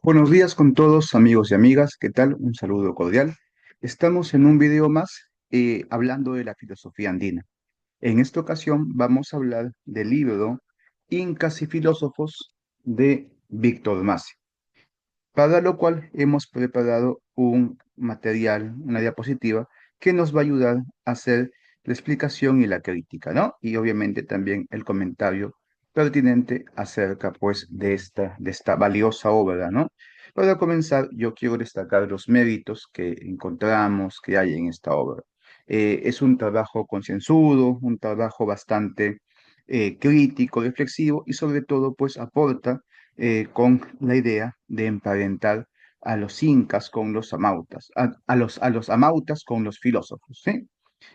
Buenos días con todos amigos y amigas, ¿qué tal? Un saludo cordial. Estamos en un video más hablando de la filosofía andina. En esta ocasión vamos a hablar del libro Incas y Filósofos de Víctor Masi, para lo cual hemos preparado un material, una diapositiva, que nos va a ayudar a hacer la explicación y la crítica, ¿no? Y obviamente también el comentario pertinente acerca, pues, de esta valiosa obra, ¿no? Para comenzar, yo quiero destacar los méritos que encontramos que hay en esta obra. Es un trabajo concienzudo, un trabajo bastante crítico, reflexivo y sobre todo, pues, aporta con la idea de emparentar a los incas con los amautas, a los amautas con los filósofos, ¿sí?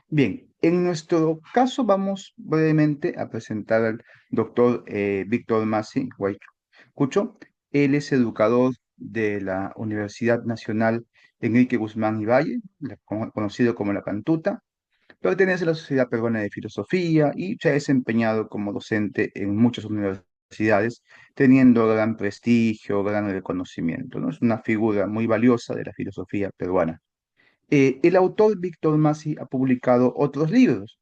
Bien, en nuestro caso vamos brevemente a presentar al doctor Víctor Masi Guaycucho. Él es educador de la Universidad Nacional Enrique Guzmán y Valle, conocido como la Cantuta. Pertenece a la Sociedad Peruana de Filosofía y se ha desempeñado como docente en muchas universidades, teniendo gran prestigio, gran reconocimiento, ¿no? Es una figura muy valiosa de la filosofía peruana. El autor Víctor Masi ha publicado otros libros: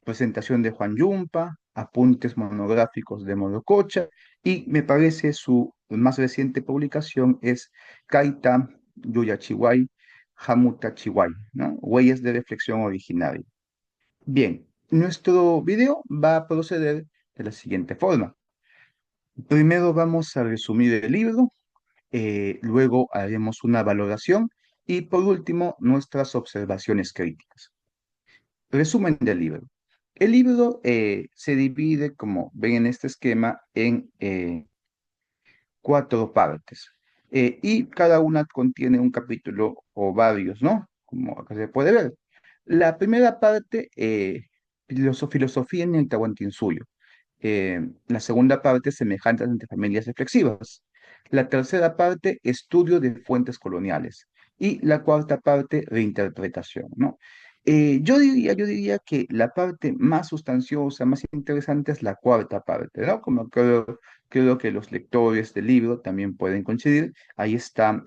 Presentación de Juan Yumpa, Apuntes monográficos de Morococha, y me parece su más reciente publicación es Kaita Yuyachihuay, Hamuta Chihuay, ¿no? Huellas de reflexión originaria. Bien, nuestro video va a proceder de la siguiente forma. Primero vamos a resumir el libro, luego haremos una valoración y por último nuestras observaciones críticas. Resumen del libro. El libro se divide, como ven en este esquema, en cuatro partes, y cada una contiene un capítulo o varios, ¿no? Como acá se puede ver. La primera parte, filosofía en el Tahuantinsuyo. La segunda parte, semejanzas entre familias reflexivas. La tercera parte, estudio de fuentes coloniales. Y la cuarta parte, reinterpretación, ¿no? Yo diría que la parte más sustanciosa, más interesante es la cuarta parte, ¿no? Como creo que los lectores del libro también pueden coincidir. Ahí está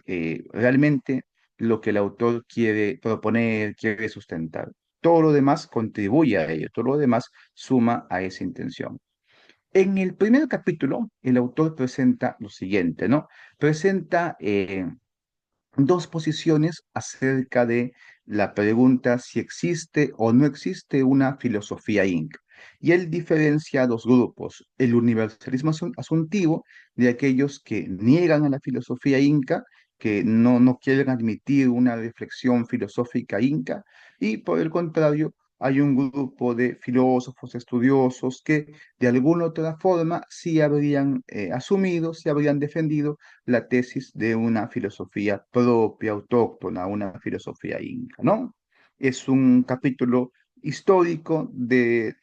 realmente lo que el autor quiere proponer, quiere sustentar. Todo lo demás contribuye a ello, todo lo demás suma a esa intención. En el primer capítulo, el autor presenta lo siguiente, ¿no? Presenta dos posiciones acerca de la pregunta si existe o no existe una filosofía inca. Y él diferencia dos grupos: el universalismo asuntivo, de aquellos que niegan a la filosofía inca, que no quieren admitir una reflexión filosófica inca, y por el contrario, hay un grupo de filósofos estudiosos que de alguna otra forma sí habrían asumido, sí habrían defendido la tesis de una filosofía propia, autóctona, una filosofía inca, ¿no? Es un capítulo histórico de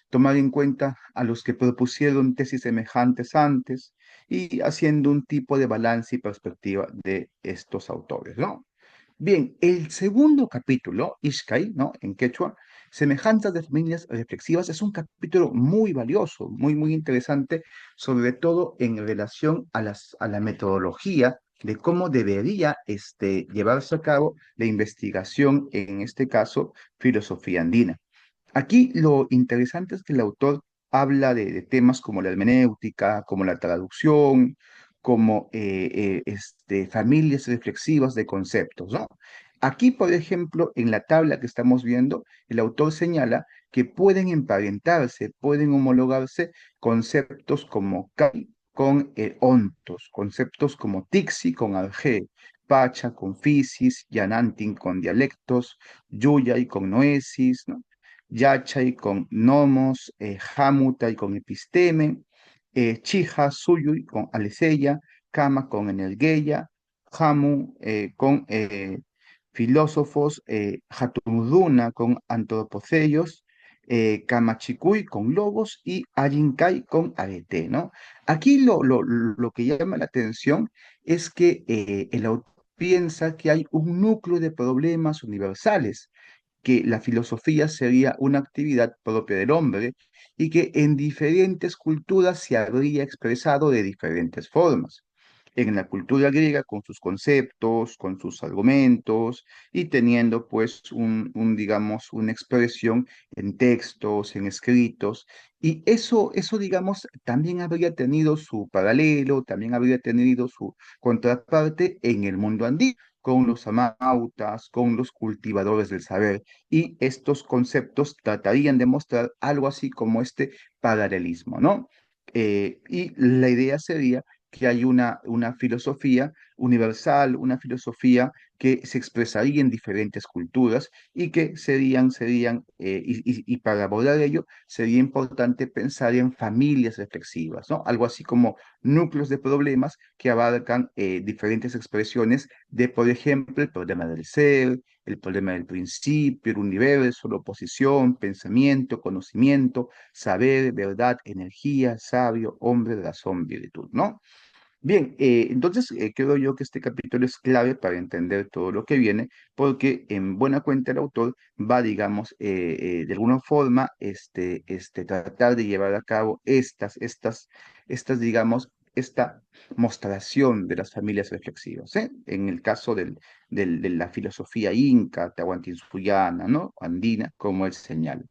tomar en cuenta a los que propusieron tesis semejantes antes y haciendo un tipo de balance y perspectiva de estos autores, ¿no? Bien, el segundo capítulo, Ishkai, ¿no? En quechua, Semejanzas de familias reflexivas, es un capítulo muy valioso, muy interesante, sobre todo en relación a la metodología de cómo debería llevarse a cabo la investigación, en este caso, filosofía andina. Aquí lo interesante es que el autor habla de temas como la hermenéutica, como la traducción, como familias reflexivas de conceptos, ¿no? Aquí, por ejemplo, en la tabla que estamos viendo, el autor señala que pueden emparentarse, pueden homologarse conceptos como Kai con ontos, conceptos como Tixi con Arge, Pacha con Fisis, Yanantin con dialectos, Yuyay con noesis, ¿no? Yachay con nomos, Hamutai con episteme, Chija, Suyuy con aletheia, Kama con energeia, Hamu con filósofos, Hatunuduna con antropoceios, Kamachikuy con lobos y Ayinkai con arete, ¿no? Aquí lo que llama la atención es que el autor piensa que hay un núcleo de problemas universales, que la filosofía sería una actividad propia del hombre y que en diferentes culturas se habría expresado de diferentes formas. en la cultura griega con sus conceptos, con sus argumentos y teniendo pues digamos, una expresión en textos, en escritos. Y eso, digamos, también habría tenido su paralelo, también habría tenido su contraparte en el mundo andino, con los amautas, con los cultivadores del saber. Y estos conceptos tratarían de mostrar algo así como este paralelismo, ¿no? Y la idea sería que hay una filosofía universal, una filosofía que se expresaría en diferentes culturas y que y para abordar ello, sería importante pensar en familias reflexivas, ¿no? Algo así como núcleos de problemas que abarcan diferentes expresiones de, por ejemplo, el problema del ser, el problema del principio, el universo, la oposición, pensamiento, conocimiento, saber, verdad, energía, sabio, hombre, razón, virtud, ¿no? Bien, entonces creo yo que este capítulo es clave para entender todo lo que viene, porque en buena cuenta el autor va, digamos, de alguna forma, tratar de llevar a cabo digamos, esta mostración de las familias reflexivas, ¿eh? En el caso de la filosofía inca, tahuantinsuya, ¿no? Andina, como él señala.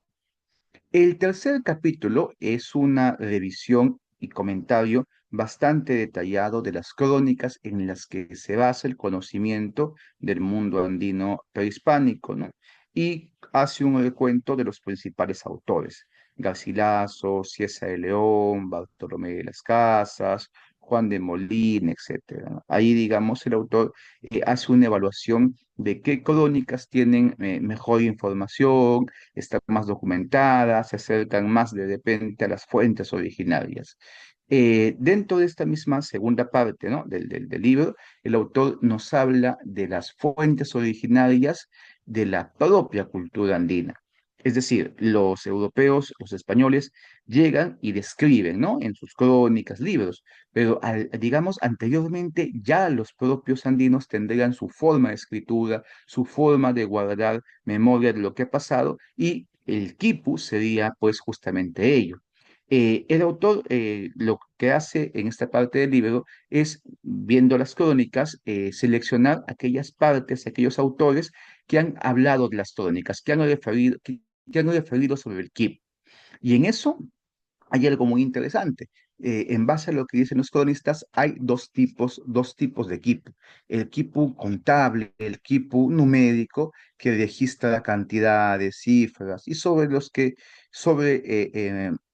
El tercer capítulo es una revisión y comentario bastante detallado de las crónicas en las que se basa el conocimiento del mundo andino prehispánico, ¿no? Y hace un recuento de los principales autores: Garcilaso, Cieza de León, Bartolomé de las Casas, Juan de Molina, etcétera, ¿no? Ahí, digamos, el autor hace una evaluación de qué crónicas tienen mejor información, están más documentadas, se acercan más de repente a las fuentes originarias. Dentro de esta misma segunda parte, ¿no? del libro, el autor nos habla de las fuentes originarias de la propia cultura andina. Es decir, los europeos, los españoles, llegan y describen, ¿no? En sus crónicas, libros, pero digamos, anteriormente ya los propios andinos tendrían su forma de escritura, su forma de guardar memoria de lo que ha pasado, y el quipu sería pues justamente ello. El autor lo que hace en esta parte del libro es, viendo las crónicas, seleccionar aquellas partes, aquellos autores que han hablado de las crónicas, que han referido sobre el quipu. Y en eso hay algo muy interesante. En base a lo que dicen los cronistas, hay dos tipos de equipo. El equipo contable, el equipo numérico, que registra cantidades, cifras, y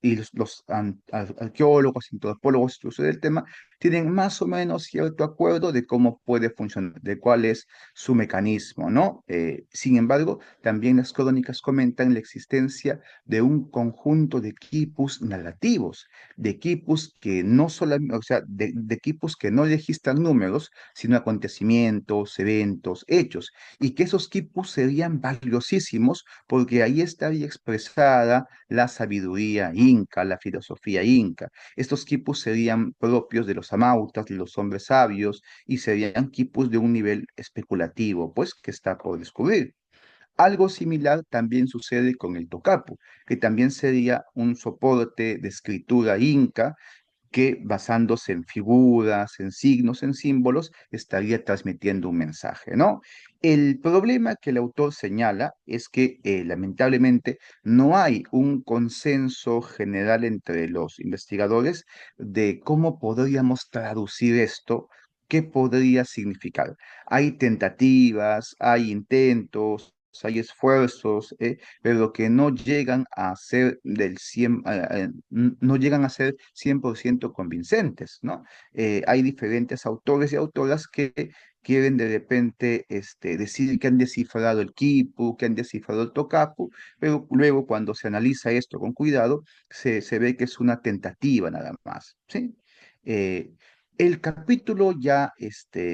y los arqueólogos, antropólogos, incluso del tema, tienen más o menos cierto acuerdo de cómo puede funcionar, de cuál es su mecanismo, ¿no? Sin embargo, también las crónicas comentan la existencia de un conjunto de quipus narrativos, de quipus que no solamente, o sea, de quipus que no registran números, sino acontecimientos, eventos, hechos, y que esos quipus serían valiosísimos porque ahí estaría expresada la sabiduría inca, la filosofía inca. Estos quipus serían propios de los amautas, de los hombres sabios, y serían quipus de un nivel especulativo, pues, que está por descubrir. Algo similar también sucede con el tocapu, que también sería un soporte de escritura inca que, basándose en figuras, en signos, en símbolos, estaría transmitiendo un mensaje, ¿no? El problema que el autor señala es que lamentablemente no hay un consenso general entre los investigadores de cómo podríamos traducir esto, qué podría significar. Hay tentativas, hay intentos, hay esfuerzos, pero que no llegan a ser no llegan a ser 100% convincentes, ¿no? Hay diferentes autores y autoras que quieren de repente decir que han descifrado el quipu, que han descifrado el tocapu, pero luego cuando se analiza esto con cuidado, se ve que es una tentativa nada más, ¿sí? Eh, el capítulo ya,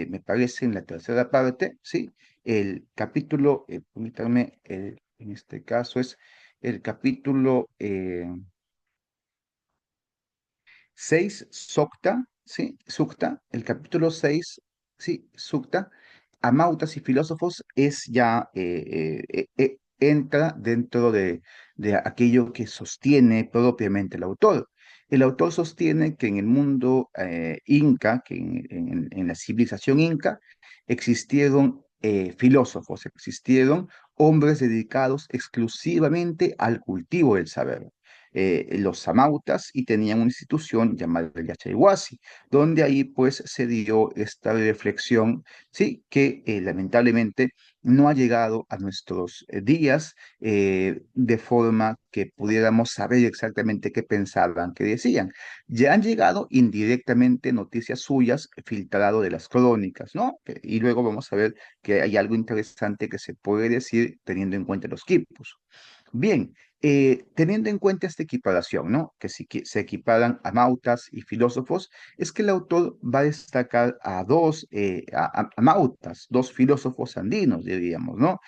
me parece en la tercera parte, ¿sí? El capítulo, permítanme, en este caso es el capítulo 6, Sukta, ¿sí? Sukta, el capítulo 6, ¿sí? Sukta, Amautas y filósofos, es ya, entra dentro de aquello que sostiene propiamente el autor. El autor sostiene que en el mundo inca, que en la civilización inca, existieron filósofos, existieron hombres dedicados exclusivamente al cultivo del saber. Los samautas y tenían una institución llamada el Yachaywasi, donde ahí pues se dio esta reflexión, sí, que lamentablemente no ha llegado a nuestros días de forma que pudiéramos saber exactamente qué pensaban, qué decían. Ya han llegado indirectamente noticias suyas filtrado de las crónicas, ¿no? Y luego vamos a ver que hay algo interesante que se puede decir teniendo en cuenta los quipus. Bien, teniendo en cuenta esta equiparación, ¿no? Que se equiparan a mautas y filósofos, es que el autor va a destacar a a mautas, dos filósofos andinos, diríamos, ¿no?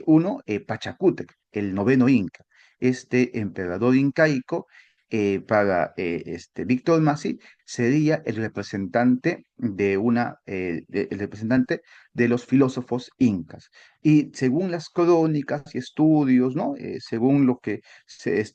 Uno, Pachacútec, el noveno inca, este emperador incaico. Para Víctor Masi sería el representante el representante de los filósofos incas. Y según las crónicas y estudios, ¿no? Según lo que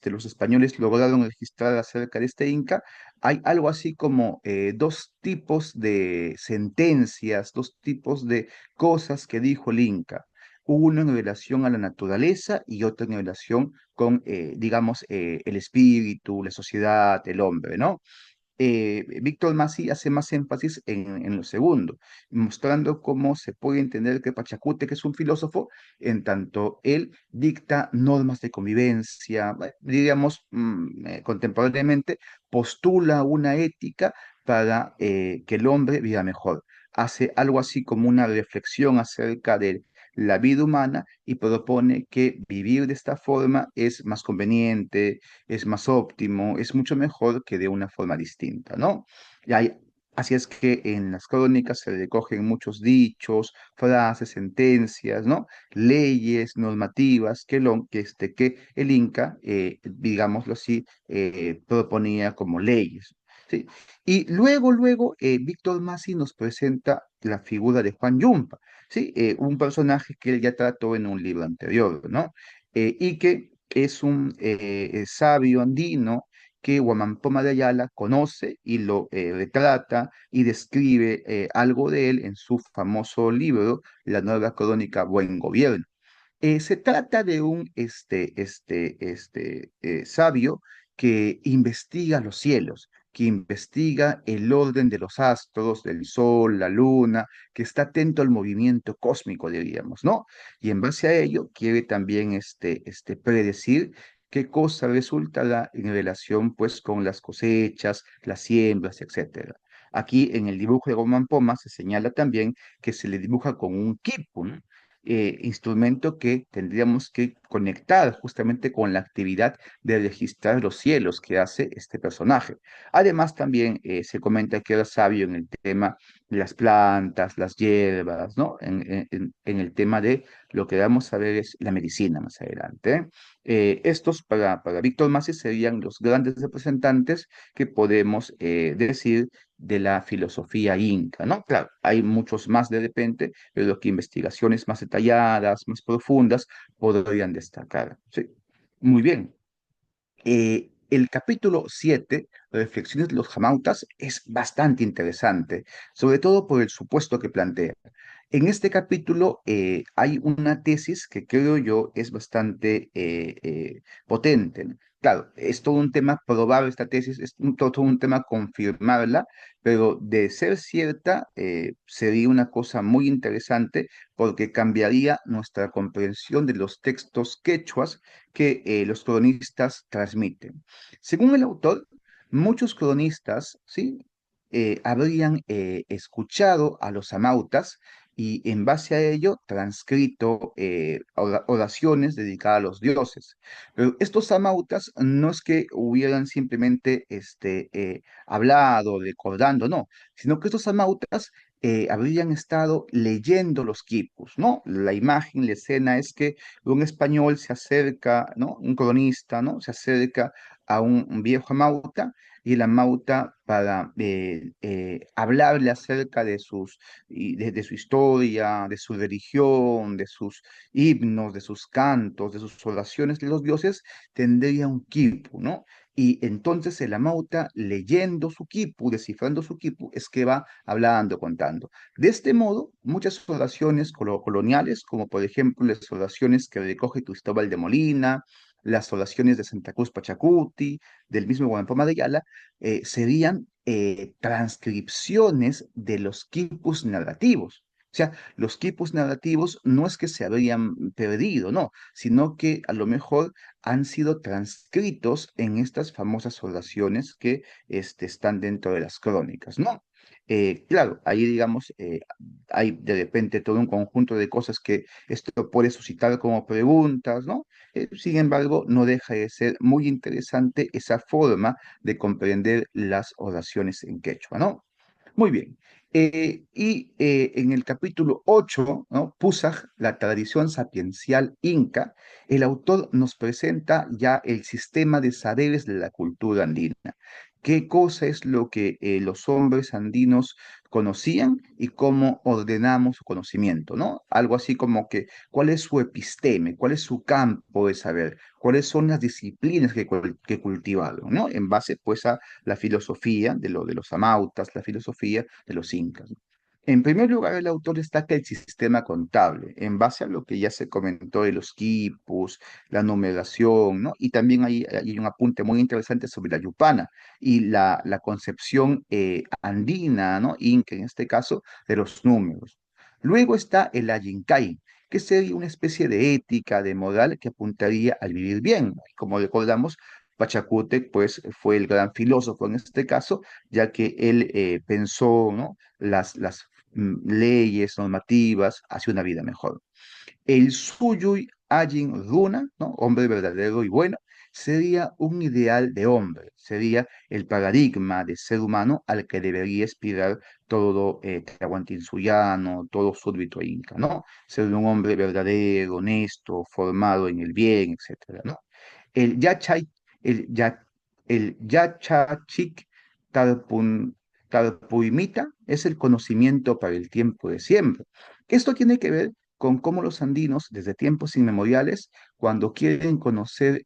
los españoles lograron registrar acerca de este Inca, hay algo así como dos tipos de sentencias, dos tipos de cosas que dijo el Inca. Uno en relación a la naturaleza y otro en relación con, digamos, el espíritu, la sociedad, el hombre, ¿no? Víctor Masi hace más énfasis en lo segundo, mostrando cómo se puede entender que Pachacute, que es un filósofo, en tanto él dicta normas de convivencia, diríamos, contemporáneamente, postula una ética para que el hombre viva mejor. Hace algo así como una reflexión acerca de la vida humana y propone que vivir de esta forma es más conveniente, es más óptimo, es mucho mejor que de una forma distinta, ¿no? Y así es que en las crónicas se recogen muchos dichos, frases, sentencias, ¿no? Leyes, normativas que el Inca, digámoslo así, proponía como leyes. ¿Sí? Y luego, Víctor Masi nos presenta la figura de Juan Yumpa, ¿sí? Un personaje que él ya trató en un libro anterior, ¿no? Y que es un sabio andino que Huamampoma de Ayala conoce y lo retrata y describe algo de él en su famoso libro, La Nueva Crónica Buen Gobierno. Se trata de un sabio que investiga los cielos, que investiga el orden de los astros, del sol, la luna, que está atento al movimiento cósmico, diríamos, ¿no? Y en base a ello quiere también predecir qué cosa resultará en relación pues con las cosechas, las siembras, etcétera. Aquí en el dibujo de Roman Poma se señala también que se le dibuja con un quipu, ¿no? Instrumento que tendríamos que conectar justamente con la actividad de registrar los cielos que hace este personaje. Además, también se comenta que era sabio en el tema de las plantas, las hierbas, ¿no? En el tema de lo que vamos a ver es la medicina más adelante. Estos para Víctor Masi serían los grandes representantes que podemos decir de la filosofía inca, ¿no? Claro, hay muchos más de repente, pero que investigaciones más detalladas, más profundas, podrían destacar. Sí, muy bien. El capítulo 7, Reflexiones de los Jamautas, es bastante interesante, sobre todo por el supuesto que plantea. En este capítulo hay una tesis que creo yo es bastante potente, ¿no? Claro, es todo un tema probar esta tesis, es todo un tema confirmarla, pero de ser cierta sería una cosa muy interesante porque cambiaría nuestra comprensión de los textos quechuas que los cronistas transmiten. Según el autor, muchos cronistas, ¿sí? Habrían escuchado a los amautas y en base a ello transcrito oraciones dedicadas a los dioses. Pero estos amautas no es que hubieran simplemente hablado, recordando, no, sino que estos amautas habrían estado leyendo los quipus, ¿no? La imagen, la escena es que un español se acerca, ¿no? Un cronista, ¿no? Se acerca a un viejo amauta, y el amauta para hablarle acerca de de su historia, de su religión, de sus himnos, de sus cantos, de sus oraciones de los dioses, tendría un quipu, ¿no? Y entonces el amauta, leyendo su quipu, descifrando su quipu, es que va hablando, contando. De este modo, muchas oraciones coloniales, como por ejemplo las oraciones que recoge Cristóbal de Molina, las oraciones de Santa Cruz Pachacuti, del mismo Guanampoma de Ayala, serían transcripciones de los quipus narrativos. O sea, los quipus narrativos no es que se habrían perdido, no, sino que a lo mejor han sido transcritos en estas famosas oraciones que están dentro de las crónicas, ¿no? Claro, ahí digamos, hay de repente todo un conjunto de cosas que esto puede suscitar como preguntas, ¿no? Sin embargo, no deja de ser muy interesante esa forma de comprender las oraciones en quechua, ¿no? Muy bien. En el capítulo 8, ¿no? Pusaj, la tradición sapiencial inca, el autor nos presenta ya el sistema de saberes de la cultura andina. ¿Qué cosa es lo que los hombres andinos conocían y cómo ordenamos su conocimiento, ¿no? Algo así como que, ¿cuál es su episteme? ¿Cuál es su campo de saber? ¿Cuáles son las disciplinas que cultivaron, ¿no? En base, pues, a la filosofía de los amautas, la filosofía de los incas, ¿no? En primer lugar, el autor destaca el sistema contable, en base a lo que ya se comentó de los quipus, la numeración, ¿no? Y también hay un apunte muy interesante sobre la yupana y la concepción andina, ¿no? Inca en este caso, de los números. Luego está el Ayincay, que sería una especie de ética, de moral que apuntaría al vivir bien. Como recordamos, Pachacútec, pues, fue el gran filósofo en este caso, ya que él pensó, ¿no? las leyes normativas hacia una vida mejor. El Suyuy Ayin Runa, ¿no? Hombre verdadero y bueno, sería un ideal de hombre, sería el paradigma de ser humano al que debería aspirar todo tahuantinsuyano, todo súbdito inca, ¿no? Ser un hombre verdadero, honesto, formado en el bien, etcétera, ¿no? El Yachay, el, ya, el Yachachik Tarpun, Tarpuimita es el conocimiento para el tiempo de siempre. Esto tiene que ver con cómo los andinos, desde tiempos inmemoriales, cuando quieren conocer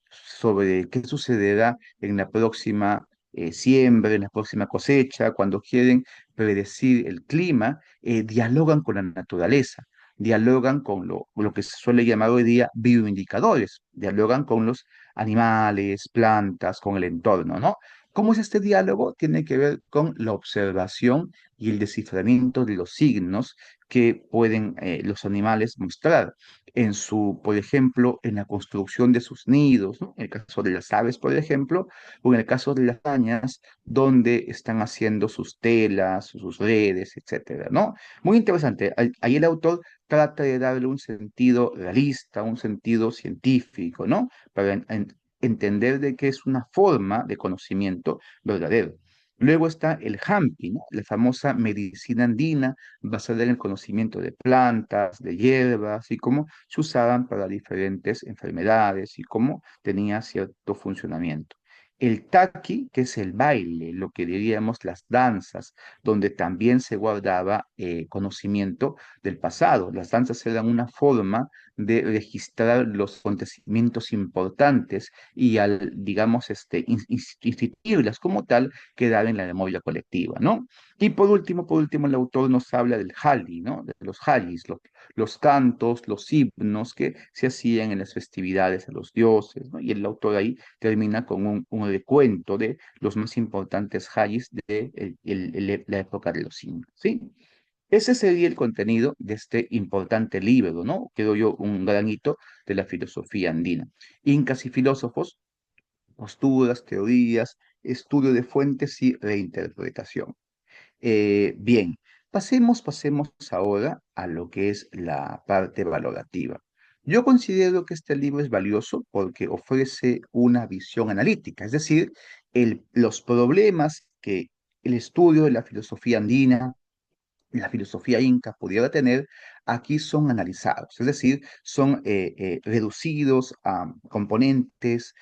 sobre qué sucederá en la próxima siembra, en la próxima cosecha, cuando quieren predecir el clima, dialogan con la naturaleza, dialogan con lo que se suele llamar hoy día bioindicadores, dialogan con los animales, plantas, con el entorno, ¿no? ¿Cómo es este diálogo? Tiene que ver con la observación y el desciframiento de los signos que pueden los animales mostrar en por ejemplo, en la construcción de sus nidos, ¿no? En el caso de las aves, por ejemplo, o en el caso de las arañas, donde están haciendo sus telas, sus redes, etcétera, ¿no? Muy interesante. Ahí el autor trata de darle un sentido realista, un sentido científico, ¿no? Para entender de que es una forma de conocimiento verdadero. Luego está el Hampi, ¿no? La famosa medicina andina basada en el conocimiento de plantas, de hierbas y cómo se usaban para diferentes enfermedades y cómo tenía cierto funcionamiento. El taqui, que es el baile, lo que diríamos las danzas, donde también se guardaba conocimiento del pasado. Las danzas eran una forma de registrar los acontecimientos importantes y al, digamos, instituirlas como tal, quedar en la memoria colectiva, ¿no? Y por último, el autor nos habla del Hali, ¿no? De los Halis, los cantos, los himnos que se hacían en las festividades a los dioses, ¿no? Y el autor ahí termina con un recuento de los más importantes Halis de la época de los incas, ¿sí? Ese sería el contenido de este importante libro, ¿no? Creo yo un gran hito de la filosofía andina. Incas y filósofos, posturas, teorías, estudio de fuentes y reinterpretación. Bien, pasemos ahora a lo que es la parte valorativa. Yo considero que este libro es valioso porque ofrece una visión analítica, es decir, los problemas que el estudio de la filosofía andina, la filosofía inca pudiera tener, aquí son analizados, es decir, son reducidos a componentes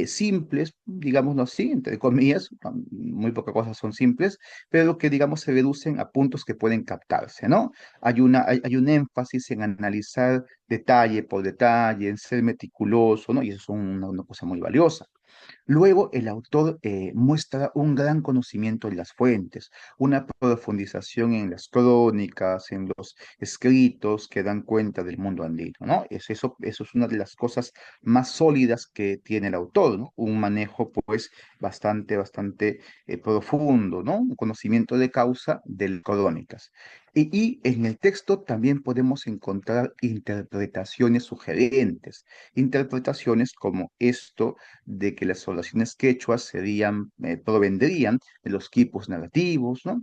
simples, digámoslo así, entre comillas, muy pocas cosas son simples, pero que, digamos, se reducen a puntos que pueden captarse, ¿no? Hay un énfasis en analizar detalle por detalle, en ser meticuloso, ¿no? Y eso es una cosa muy valiosa. Luego, el autor muestra un gran conocimiento de las fuentes, una profundización en las crónicas, en los escritos que dan cuenta del mundo andino, ¿no? Eso es una de las cosas más sólidas que tiene el autor, ¿no? Un manejo, pues, bastante profundo, ¿no? Un conocimiento de causa de las crónicas. Y en el texto también podemos encontrar interpretaciones sugerentes, interpretaciones como esto de que las oraciones quechuas provendrían de los quipos narrativos, ¿no?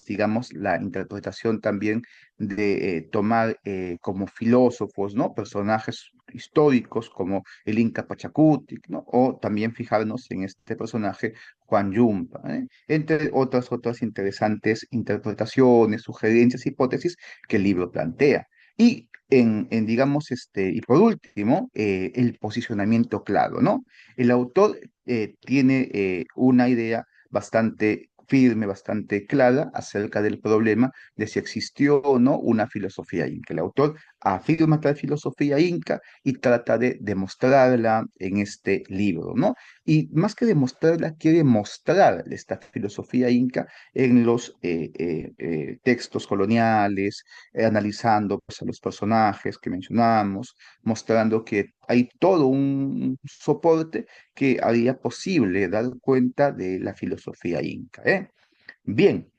Digamos, la interpretación también de tomar como filósofos, ¿no? Personajes históricos como el Inca Pachacutic, ¿no? O también fijarnos en este personaje Juan Yumpa, ¿eh? Entre otras interesantes interpretaciones, sugerencias, hipótesis que el libro plantea. Y digamos, y por último, el posicionamiento claro, ¿no? El autor tiene una idea bastante firme, bastante clara acerca del problema de si existió o no una filosofía inca. El autor afirma tal filosofía inca y trata de demostrarla en este libro, ¿no? Y más que demostrarla, quiere mostrar esta filosofía inca en los textos coloniales, analizando, pues, a los personajes que mencionamos, mostrando que hay todo un soporte que haría posible dar cuenta de la filosofía inca, ¿eh? Bien,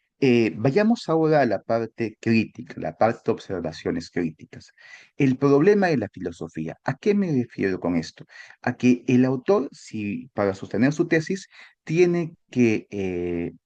vayamos ahora a la parte crítica, la parte de observaciones críticas. El problema de la filosofía. ¿A qué me refiero con esto? A que el autor, si para sostener su tesis, tiene que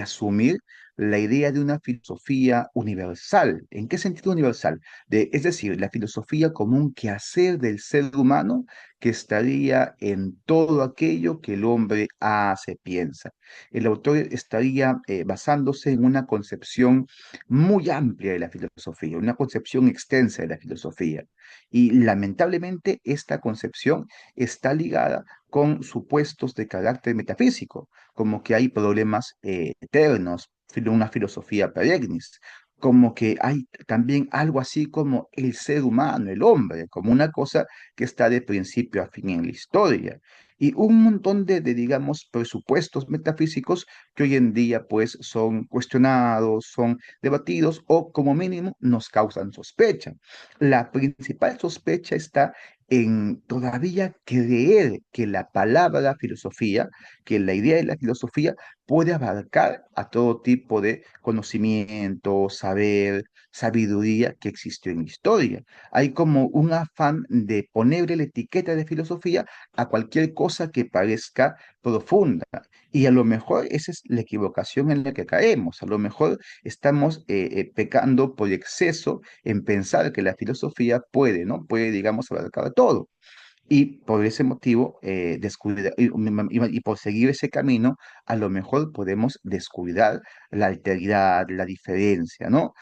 asumir la idea de una filosofía universal. ¿En qué sentido universal? Es decir, la filosofía como un quehacer del ser humano que estaría en todo aquello que el hombre hace, piensa. El autor estaría basándose en una concepción muy amplia de la filosofía, una concepción extensa de la filosofía. Y lamentablemente esta concepción está ligada con supuestos de carácter metafísico, como que hay problemas eternos, una filosofía perennis, como que hay también algo así como el ser humano, el hombre, como una cosa que está de principio a fin en la historia. Y un montón digamos, presupuestos metafísicos que hoy en día, pues, son cuestionados, son debatidos o, como mínimo, nos causan sospecha. La principal sospecha está en todavía creer que la palabra filosofía, que la idea de la filosofía puede abarcar a todo tipo de conocimiento, saber, sabiduría que existió en la historia. Hay como un afán de ponerle la etiqueta de filosofía a cualquier cosa que parezca profunda. Y a lo mejor esa es la equivocación en la que caemos. A lo mejor estamos pecando por exceso en pensar que la filosofía puede, ¿no? Puede, digamos, abarcar todo. Y por ese motivo, y por seguir ese camino, a lo mejor podemos descuidar la alteridad, la diferencia, ¿no?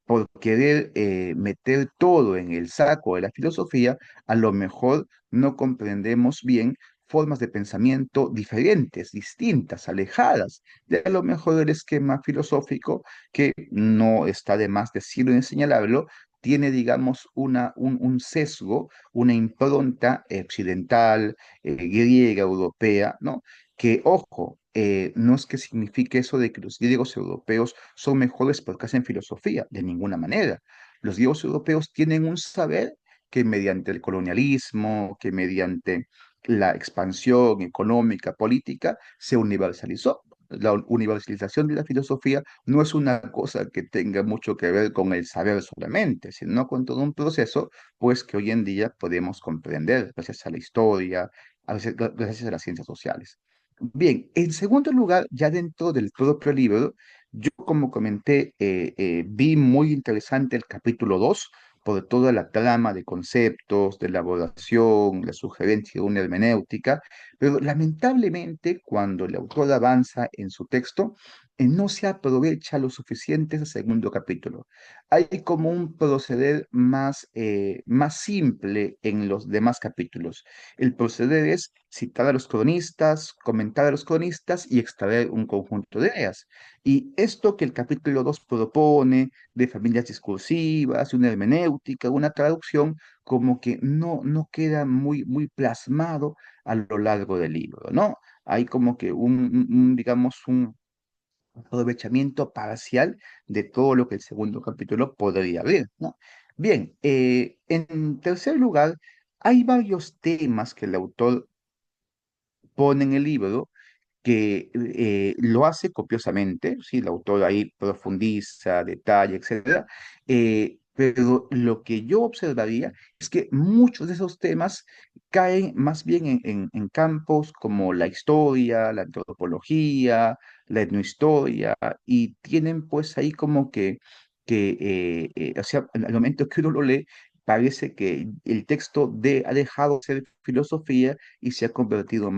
Por querer meter todo en el saco de la filosofía, a lo mejor no comprendemos bien formas de pensamiento diferentes, distintas, alejadas de a lo mejor el esquema filosófico que no está de más decirlo y señalarlo, tiene, digamos, un sesgo, una impronta occidental, griega, europea, ¿no? Que, ojo, no es que signifique eso de que los griegos europeos son mejores porque hacen filosofía, de ninguna manera. Los griegos europeos tienen un saber que mediante el colonialismo, que mediante la expansión económica, política, se universalizó. La universalización de la filosofía no es una cosa que tenga mucho que ver con el saber solamente, sino con todo un proceso, pues, que hoy en día podemos comprender gracias a la historia, gracias a las ciencias sociales. Bien, en segundo lugar, ya dentro del propio libro, yo, como comenté, vi muy interesante el capítulo 2 por toda la trama de conceptos, de elaboración, la sugerencia de una hermenéutica, pero lamentablemente cuando el autor avanza en su texto, no se aprovecha lo suficiente ese segundo capítulo. Hay como un proceder más simple en los demás capítulos. El proceder es citar a los cronistas, comentar a los cronistas y extraer un conjunto de ideas. Y esto que el capítulo 2 propone de familias discursivas, una hermenéutica, una traducción, como que no queda muy plasmado a lo largo del libro, ¿no? Hay como que digamos, un aprovechamiento parcial de todo lo que el segundo capítulo podría abrir, ¿no? Bien, en tercer lugar, hay varios temas que el autor pone en el libro que lo hace copiosamente, ¿sí? El autor ahí profundiza, detalla, etcétera, pero lo que yo observaría es que muchos de esos temas caen más bien en campos como la historia, la antropología, la etnohistoria, y tienen pues ahí como que o sea, al momento que uno lo lee, parece que el texto ha dejado de ser filosofía y se ha convertido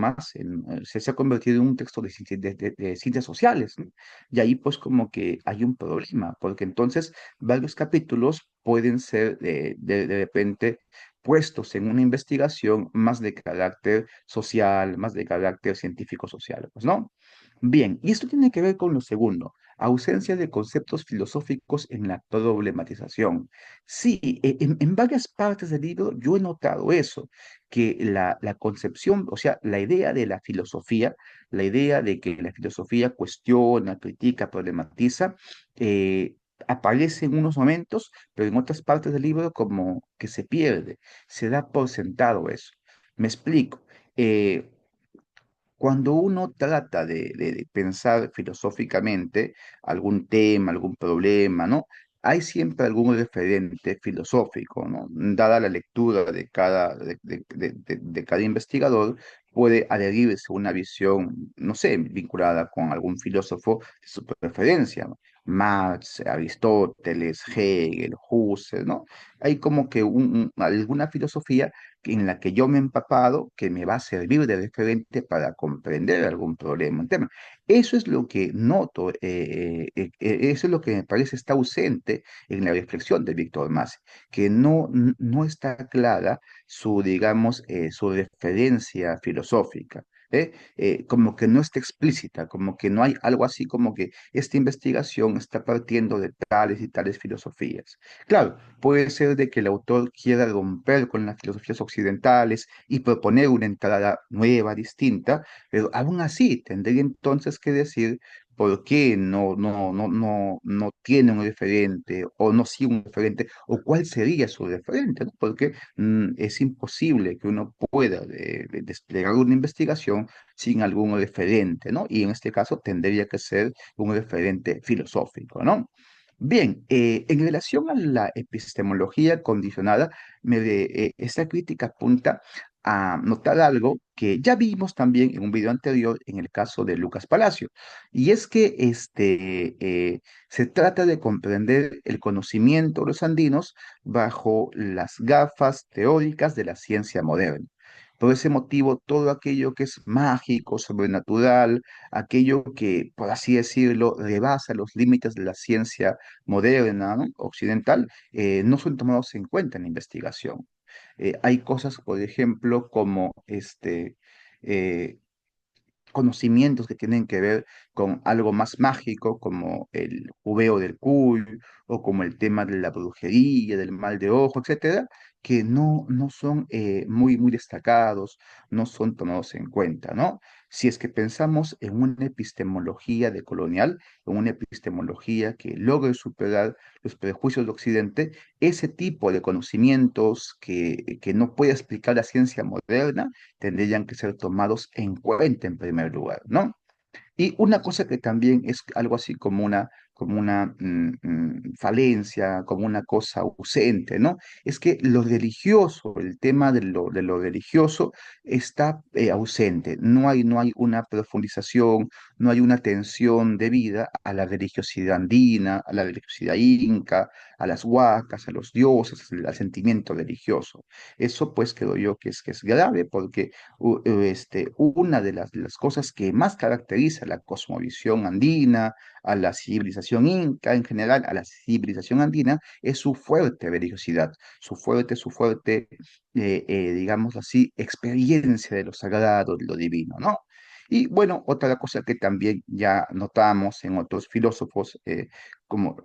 se ha convertido en un texto de ciencias sociales, ¿no? Y ahí pues como que hay un problema, porque entonces varios capítulos pueden ser de repente puestos en una investigación más de carácter social, más de carácter científico-social, pues, ¿no? Bien, y esto tiene que ver con lo segundo, ausencia de conceptos filosóficos en la problematización. Sí, en varias partes del libro yo he notado eso, que la concepción, o sea, la idea de la filosofía, la idea de que la filosofía cuestiona, critica, problematiza, eh, aparece en unos momentos, pero en otras partes del libro como que se pierde, se da por sentado eso. Me explico. eh, Cuando uno trata de pensar filosóficamente algún tema, algún problema, ¿no? Hay siempre algún referente filosófico, ¿no? Dada la lectura de cada investigador, puede adherirse a una visión, no sé, vinculada con algún filósofo de su preferencia, ¿no? Marx, Aristóteles, Hegel, Husserl, ¿no? Hay como que alguna filosofía en la que yo me he empapado que me va a servir de referente para comprender algún problema, un tema. Eso es lo que noto, eso es lo que me parece está ausente en la reflexión de Víctor Mas, que no está clara su, digamos, su referencia filosófica. Como que no está explícita, como que no hay algo así como que esta investigación está partiendo de tales y tales filosofías. Claro, puede ser de que el autor quiera romper con las filosofías occidentales y proponer una entrada nueva, distinta, pero aún así tendría entonces que decir por qué no tiene un referente o no sigue un referente o cuál sería su referente, ¿no? Porque es imposible que uno pueda desplegar una investigación sin algún referente, ¿no? Y en este caso tendría que ser un referente filosófico, ¿no? Bien, en relación a la epistemología condicionada, esta crítica apunta a notar algo que ya vimos también en un video anterior en el caso de Lucas Palacio, y es que se trata de comprender el conocimiento de los andinos bajo las gafas teóricas de la ciencia moderna. Por ese motivo, todo aquello que es mágico, sobrenatural, aquello que, por así decirlo, rebasa los límites de la ciencia moderna, ¿no? Occidental, no son tomados en cuenta en la investigación. Hay cosas, por ejemplo, como eh, conocimientos que tienen que ver con algo más mágico, como el jubeo del Cuy, o como el tema de la brujería, del mal de ojo, etcétera, que no son muy destacados, no son tomados en cuenta, ¿no? Si es que pensamos en una epistemología decolonial, en una epistemología que logre superar los prejuicios de Occidente, ese tipo de conocimientos que no puede explicar la ciencia moderna, tendrían que ser tomados en cuenta en primer lugar, ¿no? Y una cosa que también es algo así como como una falencia, como una cosa ausente, ¿no? Es que lo religioso, el tema de lo religioso está ausente. No hay una profundización, no hay una atención debida a la religiosidad andina, a la religiosidad inca, a las huacas, a los dioses, al sentimiento religioso. Eso pues creo yo que es grave porque una de las cosas que más caracteriza la cosmovisión andina, a la civilización inca en general, a la civilización andina, es su fuerte religiosidad, su fuerte, digamos así, experiencia de lo sagrado, de lo divino, ¿no? Y bueno, otra cosa que también ya notamos en otros filósofos, como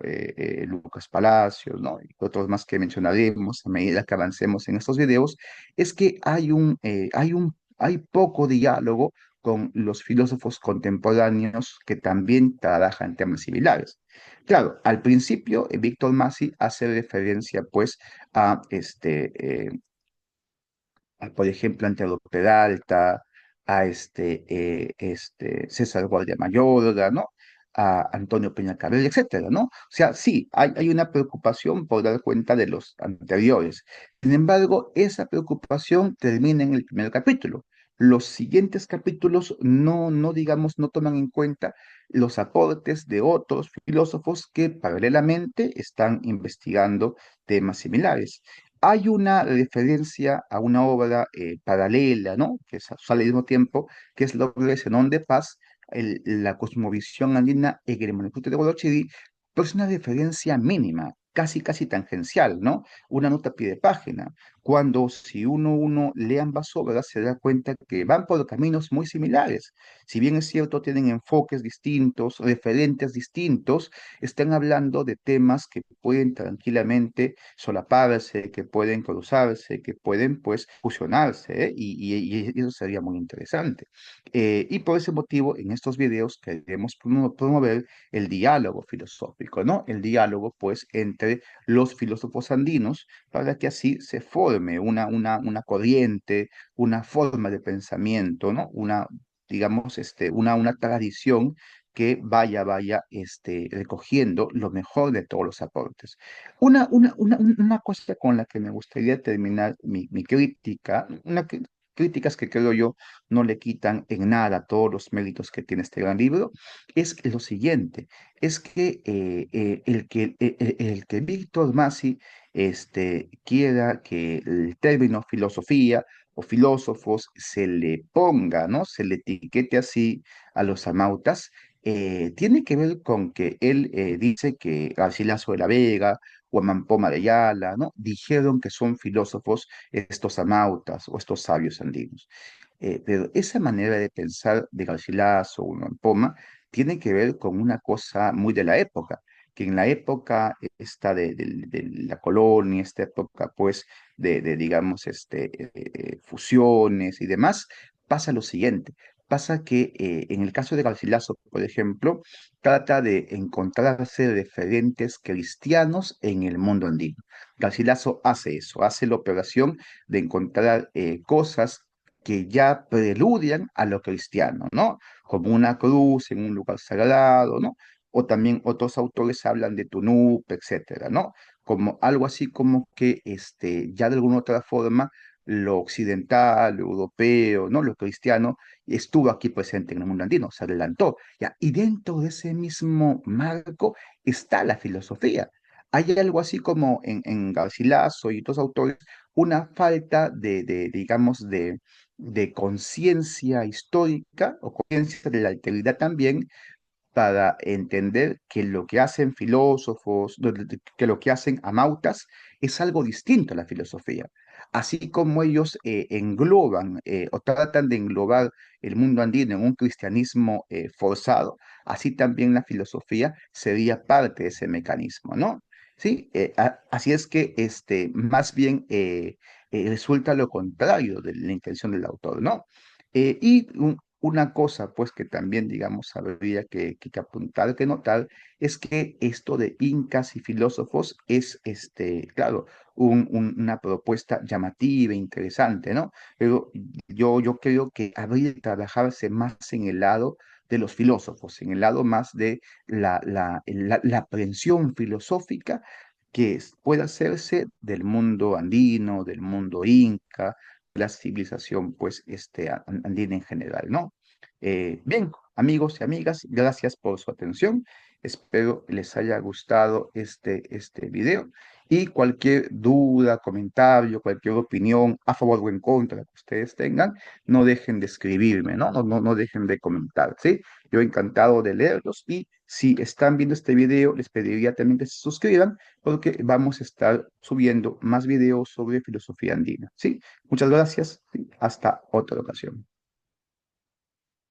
Lucas Palacios, ¿no? Y otros más que mencionaremos a medida que avancemos en estos videos, es que hay poco diálogo con los filósofos contemporáneos que también trabajan temas similares. Claro, al principio, Víctor Massi hace referencia pues a por ejemplo, Antero Peralta, a César Guardia Mayorga, ¿no? A Antonio Peñacarel, etcétera, ¿no? O sea, sí, hay una preocupación por dar cuenta de los anteriores. Sin embargo, esa preocupación termina en el primer capítulo. Los siguientes capítulos digamos, no toman en cuenta los aportes de otros filósofos que paralelamente están investigando temas similares. Hay una referencia a una obra paralela, ¿no? Que sale al mismo tiempo, que es la obra de Zenón de Paz, la cosmovisión andina en el manuscrito de Guadalquivir, pero es una referencia mínima, casi tangencial, ¿no? Una nota a pie de página. Cuando si uno lee ambas obras, se da cuenta que van por caminos muy similares. Si bien es cierto, tienen enfoques distintos, referentes distintos, están hablando de temas que pueden tranquilamente solaparse, que pueden cruzarse, que pueden pues fusionarse, ¿eh? Y eso sería muy interesante. Y por ese motivo, en estos videos queremos promover el diálogo filosófico, ¿no? El diálogo pues entre los filósofos andinos para que así se forme una corriente, una forma de pensamiento, ¿no? Digamos, una tradición que recogiendo lo mejor de todos los aportes. Una cosa con la que me gustaría terminar mi crítica, críticas que creo yo no le quitan en nada todos los méritos que tiene este gran libro, es lo siguiente, es que el que Víctor Massi quiera que el término filosofía o filósofos se le ponga, ¿no? Se le etiquete así a los amautas, tiene que ver con que él dice que Garcilaso de la Vega o Mampoma de Ayala, ¿no? Dijeron que son filósofos estos amautas o estos sabios andinos. Pero esa manera de pensar de Garcilaso o Mampoma tiene que ver con una cosa muy de la época, que en la época esta de la colonia, esta época pues digamos, fusiones y demás, pasa lo siguiente. Pasa que en el caso de Garcilaso, por ejemplo, trata de encontrarse referentes cristianos en el mundo andino. Garcilaso hace eso, hace la operación de encontrar cosas que ya preludian a lo cristiano, ¿no? Como una cruz en un lugar sagrado, ¿no? O también otros autores hablan de Tunúp, etcétera, ¿no? Como algo así como que ya de alguna otra forma lo occidental, lo europeo, ¿no? Lo cristiano estuvo aquí presente en el mundo andino, se adelantó, ¿ya? Y dentro de ese mismo marco está la filosofía. Hay algo así como en Garcilaso y otros autores, una falta digamos, de conciencia histórica o conciencia de la alteridad también para entender que lo que hacen filósofos, que lo que hacen amautas es algo distinto a la filosofía. Así como ellos engloban o tratan de englobar el mundo andino en un cristianismo forzado, así también la filosofía sería parte de ese mecanismo, ¿no? Sí, así es que más bien resulta lo contrario de la intención del autor, ¿no? Una cosa, pues, que también, digamos, habría que apuntar, que notar, es que esto de incas y filósofos es, claro, una propuesta llamativa, interesante, ¿no? Pero yo creo que habría que trabajarse más en el lado de los filósofos, en el lado más de la aprehensión filosófica puede hacerse del mundo andino, del mundo inca, la civilización pues andina en general, ¿no? Bien, amigos y amigas, gracias por su atención. Espero les haya gustado este video y cualquier duda, comentario, cualquier opinión a favor o en contra que ustedes tengan, no dejen de escribirme, ¿no? No dejen de comentar, ¿sí? Yo encantado de leerlos y si están viendo este video, les pediría también que se suscriban porque vamos a estar subiendo más videos sobre filosofía andina, ¿sí? Muchas gracias, ¿sí? Hasta otra ocasión.